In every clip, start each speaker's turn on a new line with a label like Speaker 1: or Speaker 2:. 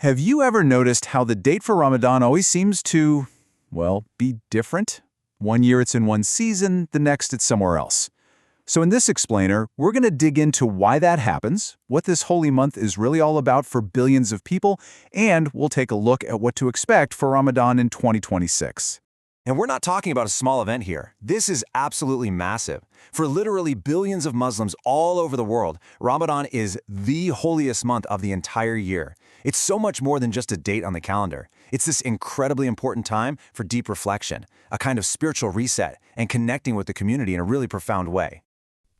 Speaker 1: Have you ever noticed how the date for Ramadan always seems to, well, be different? One year it's in one season, the next it's somewhere else. So in this explainer, we're going to dig into why that happens, what this holy month is really all about for billions of people, and we'll take a look at what to expect for Ramadan in 2026.
Speaker 2: And we're not talking about a small event here. This is absolutely massive. For literally billions of Muslims all over the world, Ramadan is the holiest month of the entire year. It's so much more than just a date on the calendar. It's this incredibly important time for deep reflection, a kind of spiritual reset, and connecting with the community in a really profound way.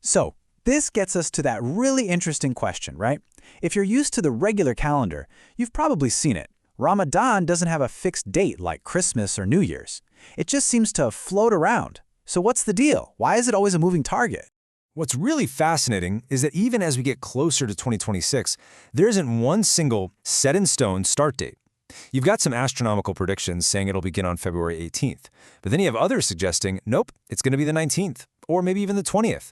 Speaker 3: So, this gets us to that really interesting question, right? If you're used to the regular calendar, you've probably seen it. Ramadan doesn't have a fixed date like Christmas or New Year's. It just seems to float around. So what's the deal? Why is it always a moving target?
Speaker 2: What's really fascinating is that even as we get closer to 2026, there isn't one single set-in-stone start date. You've got some astronomical predictions saying it'll begin on February 18th, but then you have others suggesting, nope, it's going to be the 19th, or maybe even the 20th.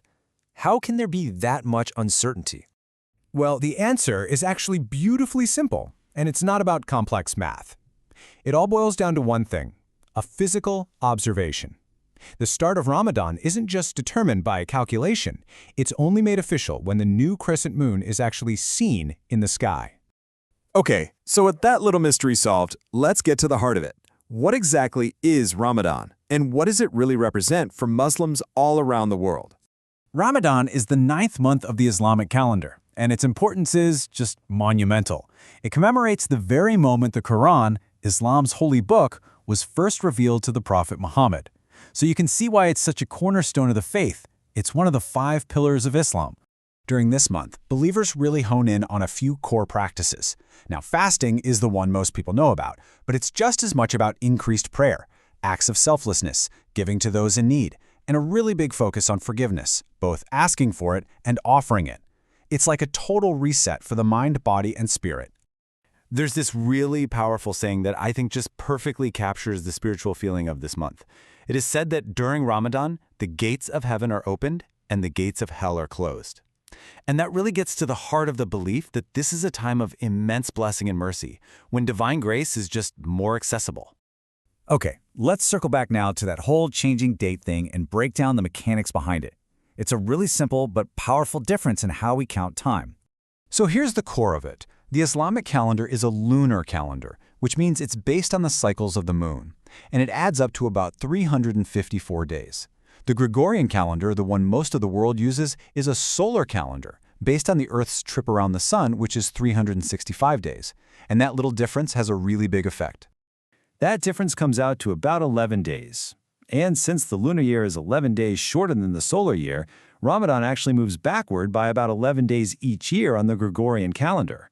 Speaker 2: How can there be that much uncertainty?
Speaker 4: Well, the answer is actually beautifully simple, and it's not about complex math. It all boils down to one thing: a physical observation. The start of Ramadan isn't just determined by a calculation. It's only made official when the new crescent moon is actually seen in the sky.
Speaker 5: Okay, so with that little mystery solved, let's get to the heart of it. What exactly is Ramadan, and what does it really represent for Muslims all around the world?
Speaker 3: Ramadan is the 9th month of the Islamic calendar, and its importance is just monumental. It commemorates the very moment the Quran, Islam's holy book, was first revealed to the Prophet Muhammad. So you can see why it's such a cornerstone of the faith. It's one of the 5 pillars of Islam. During this month, believers really hone in on a few core practices. Now, fasting is the one most people know about, but it's just as much about increased prayer, acts of selflessness, giving to those in need, and a really big focus on forgiveness, both asking for it and offering it. It's like a total reset for the mind, body, and spirit.
Speaker 1: There's this really powerful saying that I think just perfectly captures the spiritual feeling of this month. It is said that during Ramadan, the gates of heaven are opened and the gates of hell are closed. And that really gets to the heart of the belief that this is a time of immense blessing and mercy, when divine grace is just more accessible.
Speaker 3: Okay, let's circle back now to that whole changing date thing and break down the mechanics behind it. It's a really simple but powerful difference in how we count time.
Speaker 1: So here's the core of it. The Islamic calendar is a lunar calendar, which means it's based on the cycles of the moon, and it adds up to about 354 days. The Gregorian calendar, the one most of the world uses, is a solar calendar, based on the Earth's trip around the sun, which is 365 days. And that little difference has a really big effect.
Speaker 6: That difference comes out to about 11 days. And since the lunar year is 11 days shorter than the solar year, Ramadan actually moves backward by about 11 days each year on the Gregorian calendar.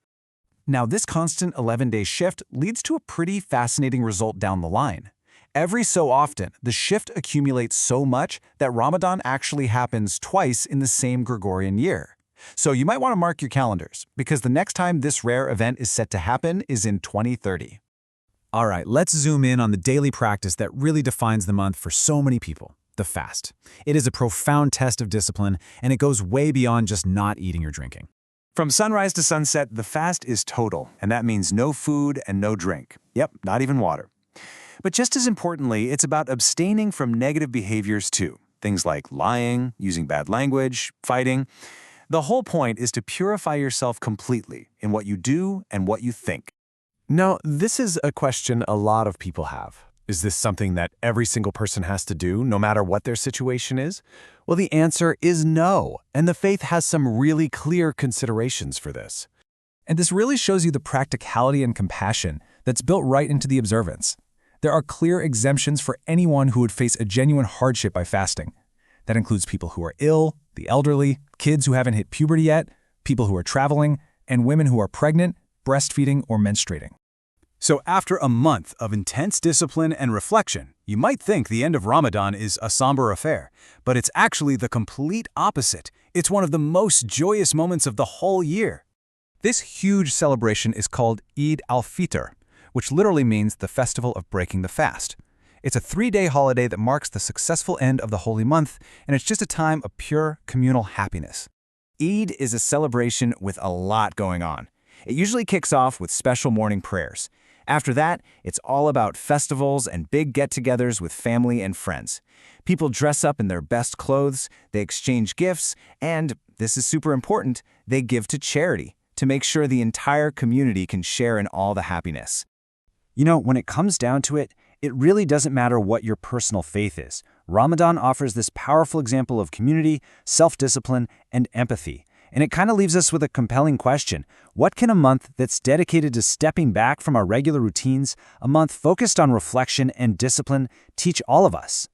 Speaker 3: Now, this constant 11-day shift leads to a pretty fascinating result down the line. Every so often, the shift accumulates so much that Ramadan actually happens twice in the same Gregorian year. So you might want to mark your calendars, because the next time this rare event is set to happen is in 2030. All right, let's zoom in on the daily practice that really defines the month for so many people: the fast. It is a profound test of discipline, and it goes way beyond just not eating or drinking.
Speaker 2: From sunrise to sunset, the fast is total, and that means no food and no drink. Yep, not even water. But just as importantly, it's about abstaining from negative behaviors too. Things like lying, using bad language, fighting. The whole point is to purify yourself completely in what you do and what you think.
Speaker 4: Now, this is a question a lot of people have. Is this something that every single person has to do, no matter what their situation is? Well, the answer is no, and the faith has some really clear considerations for this.
Speaker 3: And this really shows you the practicality and compassion that's built right into the observance. There are clear exemptions for anyone who would face a genuine hardship by fasting. That includes people who are ill, the elderly, kids who haven't hit puberty yet, people who are traveling, and women who are pregnant, breastfeeding, or menstruating.
Speaker 1: So after a month of intense discipline and reflection, you might think the end of Ramadan is a somber affair, but it's actually the complete opposite. It's one of the most joyous moments of the whole year. This huge celebration is called al-Fitr, which literally means the festival of breaking the fast. It's a 3-day holiday that marks the successful end of the holy month, and it's just a time of pure communal happiness. Eid is a celebration with a lot going on.
Speaker 2: It usually kicks off with special morning prayers. After that, it's all about festivals and big get-togethers with family and friends. People dress up in their best clothes, they exchange gifts, and, this is super important, they give to charity to make sure the entire community can share in all the happiness.
Speaker 3: You know, when it comes down to it, it really doesn't matter what your personal faith is. Ramadan offers this powerful example of community, self-discipline, and empathy. And it kind of leaves us with a compelling question. What can a month that's dedicated to stepping back from our regular routines, a month focused on reflection and discipline, teach all of us?